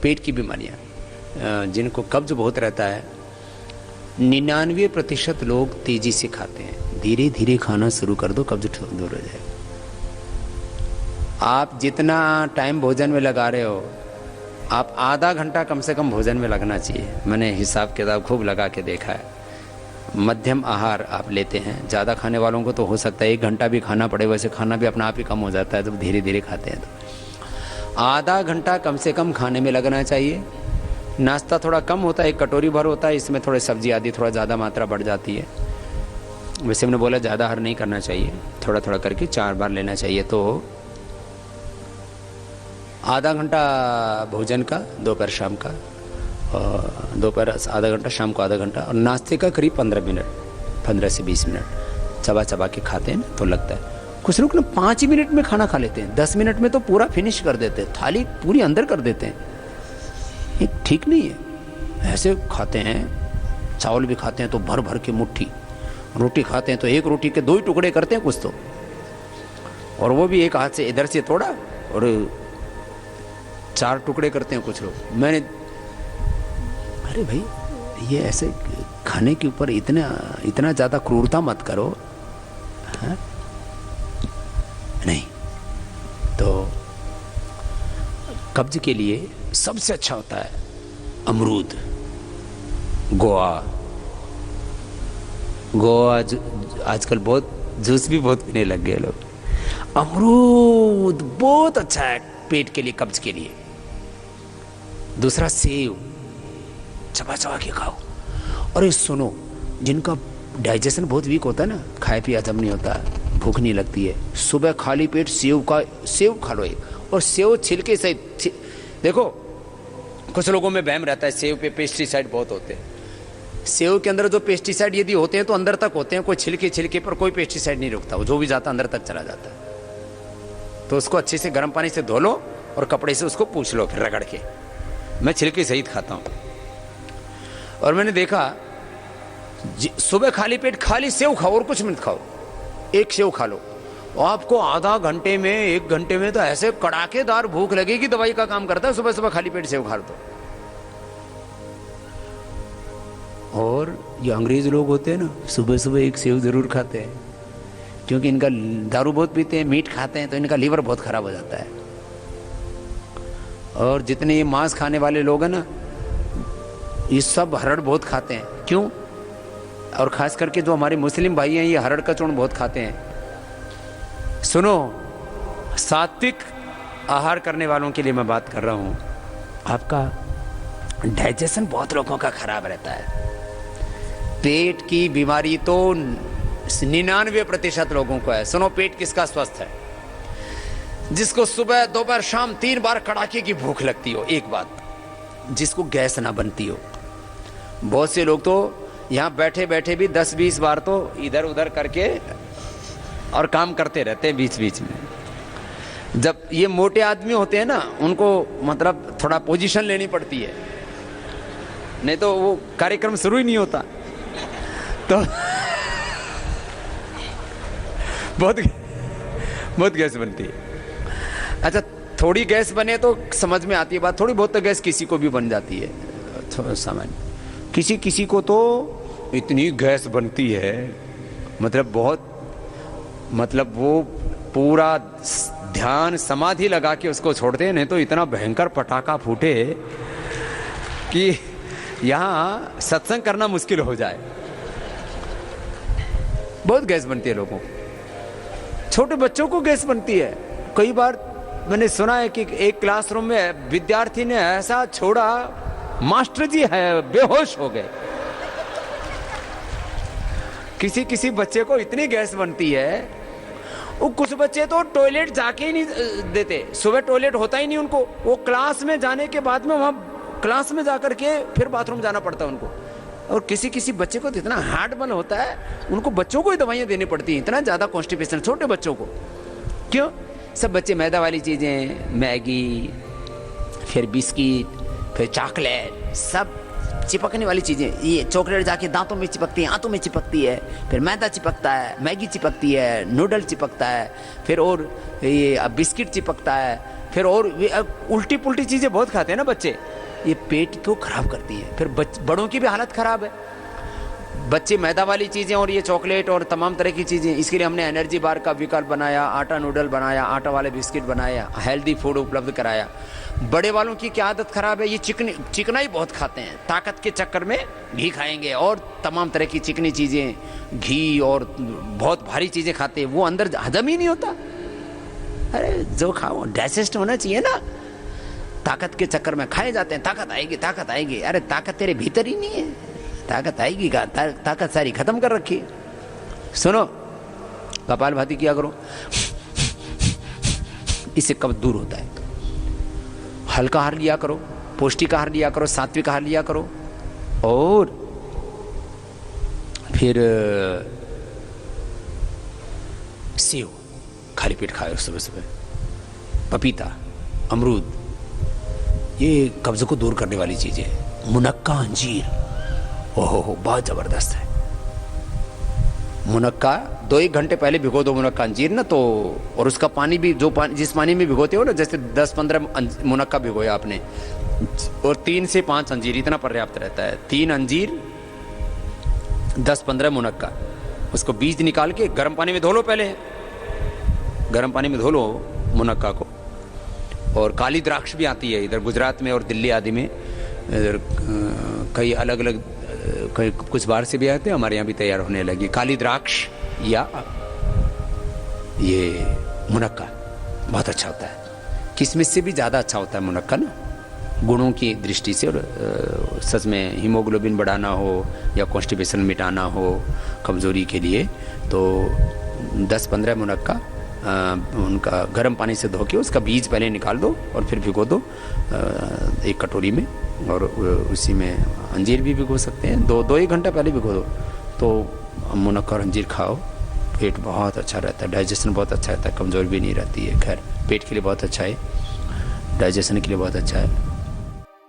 पेट की बीमारियाँ, जिनको कब्ज बहुत रहता है, 99% लोग तेजी से खाते हैं। धीरे धीरे खाना शुरू कर दो, कब्ज दूर हो जाएगा। आप जितना टाइम भोजन में लगा रहे हो, आप आधा घंटा कम से कम भोजन में लगना चाहिए। मैंने हिसाब किताब खूब लगा के देखा है। मध्यम आहार आप लेते हैं, ज़्यादा खाने वालों को तो हो सकता है 1 घंटा भी खाना पड़े, वैसे खाना भी अपना आप ही कम हो जाता है, तो धीरे धीरे खाते हैं। तो आधा घंटा कम से कम खाने में लगना चाहिए। नाश्ता थोड़ा कम होता है, 1 कटोरी भर होता है, इसमें थोड़े सब्जी आदि थोड़ा ज़्यादा मात्रा बढ़ जाती है। वैसे मैंने बोला ज़्यादा आहार नहीं करना चाहिए, थोड़ा थोड़ा करके 4 बार लेना चाहिए। तो आधा घंटा भोजन का, दोपहर शाम का, दोपहर आधा घंटा, शाम को आधा घंटा, और नाश्ते का करीब 15 मिनट, 15 से 20 मिनट चबा चबा के खाते हैं ना, तो लगता है। कुछ लोग ना 5 मिनट में खाना खा लेते हैं, 10 मिनट में तो पूरा फिनिश कर देते हैं, थाली पूरी अंदर कर देते हैं। ये ठीक नहीं है। ऐसे खाते हैं, चावल भी खाते हैं तो भर भर के मुट्ठी, रोटी खाते हैं तो 1 रोटी के 2 ही टुकड़े करते हैं कुछ तो, और वो भी एक हाथ से इधर से थोड़ा और 4 टुकड़े करते हैं कुछ लोग। मैंने, अरे भाई ये ऐसे खाने के ऊपर इतना ज़्यादा क्रूरता मत करो, है? नहीं। तो कब्ज के लिए सबसे अच्छा होता है अमरूद, गोवा आजकल बहुत जूस भी बहुत पीने लग गए लोग। अमरूद बहुत अच्छा है पेट के लिए, कब्ज के लिए। दूसरा सेव, चबा चबा के खाओ। और ये सुनो, जिनका डाइजेशन बहुत वीक होता है ना, खाए पिया हजम नहीं होता, भूख नहीं लगती है, सुबह खाली पेट सेव खा लो एक, और सेव छिलके सहित। देखो कुछ लोगों में वहम रहता है सेव पे पेस्टिसाइड बहुत होते हैं। सेव के अंदर जो पेस्टिसाइड यदि होते हैं तो अंदर तक होते हैं, कोई छिलके पर कोई पेस्टिसाइड नहीं रुकता, वो जो भी जाता अंदर तक चला जाता है। तो उसको अच्छे से गर्म पानी से धो लो और कपड़े से उसको पूछ लो, फिर रगड़ के। मैं छिलके सहित खाता हूँ। और मैंने देखा सुबह खाली पेट खाली सेव खाओ और कुछ मत खाओ, 1 सेव खा लो, आपको आधा घंटे में 1 घंटे में तो ऐसे कड़ाकेदार भूख लगेगी, दवाई का काम करता है। सुबह सुबह खाली पेट सेव खा लो। और ये अंग्रेज लोग होते हैं ना, सुबह सुबह 1 सेव जरूर खाते हैं, क्योंकि इनका दारू बहुत पीते हैं, मीट खाते हैं, तो इनका लीवर बहुत खराब हो जाता है। और जितने ये मांस खाने वाले लोग हैं ना, ये सब हरड़ बहुत खाते हैं। क्यों? और खास करके जो हमारे मुस्लिम भाई हैं, ये हरड़ का चूर्ण बहुत खाते हैं। सुनो, सात्विक आहार करने वालों के लिए मैं बात कर रहा हूं। आपका डाइजेशन बहुत लोगों का खराब रहता है। पेट की बीमारी तो 99% लोगों को है। सुनो, पेट किसका स्वस्थ है? जिसको सुबह दोपहर शाम 3 बार कड़ाके की भूख लगती हो, एक बात, जिसको गैस ना बनती हो। बहुत से लोग तो यहाँ बैठे बैठे भी 10-20 बार तो इधर उधर करके और काम करते रहते हैं बीच बीच में। जब ये मोटे आदमी होते हैं ना, उनको मतलब थोड़ा पोजीशन लेनी पड़ती है, नहीं तो वो कार्यक्रम शुरू ही नहीं होता। तो बहुत गैस बनती है। अच्छा, थोड़ी गैस बने तो समझ में आती है बात, थोड़ी बहुत तो गैस किसी को भी बन जाती है, थोड़ा सामान्य। किसी को तो इतनी गैस बनती है, मतलब बहुत, मतलब वो पूरा ध्यान समाधि लगा के उसको छोड़ते हैं, नहीं तो इतना भयंकर पटाखा फूटे कि यहाँ सत्संग करना मुश्किल हो जाए। बहुत गैस बनती है लोगों को, छोटे बच्चों को गैस बनती है। कई बार मैंने सुना है कि एक क्लासरूम में विद्यार्थी ने ऐसा छोड़ा, मास्टर जी है बेहोश हो गए। किसी बच्चे को इतनी गैस बनती है, वो कुछ बच्चे तो टॉयलेट जाके ही नहीं देते, सुबह टॉयलेट होता ही नहीं उनको, वो क्लास में जाने के बाद में वहां क्लास में जाकर के फिर बाथरूम जाना पड़ता है उनको। और किसी बच्चे को तो इतना हार्ट बर्न होता है, उनको बच्चों को ही दवाइयां देनी पड़ती हैं, इतना ज्यादा कॉन्स्टिपेशन छोटे बच्चों को। क्यों? सब बच्चे मैदा वाली चीजें, मैगी, फिर बिस्किट, फिर चॉकलेट, सब चिपकने वाली चीजें। ये चॉकलेट जाके दांतों में चिपकती है, आंतों में चिपकती है, फिर मैदा चिपकता है, मैगी चिपकती है, नूडल चिपकता है, फिर और ये बिस्किट चिपकता है, फिर और उल्टी पुल्टी चीज़ें बहुत खाते हैं ना बच्चे, ये पेट को खराब करती है। फिर बड़ों की भी हालत खराब है। बच्चे मैदा वाली चीज़ें और ये चॉकलेट और तमाम तरह की चीज़ें, इसके लिए हमने एनर्जी बार का विकल्प बनाया, आटा नूडल बनाया, आटा वाले बिस्किट बनाया, हेल्दी फूड उपलब्ध कराया। बड़े वालों की क्या आदत खराब है, ये चिकनाई बहुत खाते हैं, ताकत के चक्कर में घी खाएंगे और तमाम तरह की चिकनी चीज़ें, घी और बहुत भारी चीज़ें खाते हैं, वो अंदर हजम ही नहीं होता। अरे जो खाओ डाइजेस्ट होना चाहिए ना, ताकत के चक्कर में खाए जाते हैं, ताकत आएगी ताकत आएगी। अरे ताकत तेरे भीतर ही नहीं है, ताकत आएगी का ताकत सारी खत्म कर रखी है। सुनो, कपालभाति किया करो, इससे कब्ज दूर होता है। हल्का आहार लिया करो, पौष्टिक आहार लिया करो, सात्विक आहार लिया करो। और फिर सेव खाली पेट खाए सुबह सुबह, पपीता, अमरूद, ये कब्ज को दूर करने वाली चीजें। मुनक्का, अंजीर, ओहो बहुत जबरदस्त है। मुनक्का 2-1 घंटे पहले भिगो दो मुनक्का अंजीर ना, तो और उसका पानी भी जिस पानी में भिगोते हो ना, जैसे 10-15 मुनक्का भिगोया आपने और 3 से 5 अंजीर, इतना पर्याप्त रहता है। 3 अंजीर, 10-15 मुनक्का, उसको बीज निकाल के गर्म पानी में धो लो। पहले गर्म पानी में धो लो मुनक्का को। और काली द्राक्ष भी आती है इधर गुजरात में और दिल्ली आदि में, इधर कई अलग अलग कई कुछ बाहर से भी आते हैं, हमारे यहाँ भी तैयार होने लगी काली द्राक्ष या ये मुनक्का, बहुत अच्छा होता है। किशमिश से भी ज़्यादा अच्छा होता है मुनक्का ना, गुणों की दृष्टि से। और सच में हीमोग्लोबिन बढ़ाना हो या कॉन्स्टिपेशन मिटाना हो, कमज़ोरी के लिए, तो 10-15 मुनक्का उनका गर्म पानी से धो के उसका बीज पहले निकाल दो और फिर भिगो दो 1 कटोरी में। और उसी में अंजीर भी भिगो सकते हैं, 2-1 घंटा पहले भिगो दो, तो मुनक्का और अंजीर खाओ, पेट बहुत अच्छा रहता है, डाइजेशन बहुत अच्छा रहता है, कमज़ोर भी नहीं रहती है। खैर पेट के लिए बहुत अच्छा है, डाइजेशन के लिए बहुत अच्छा है।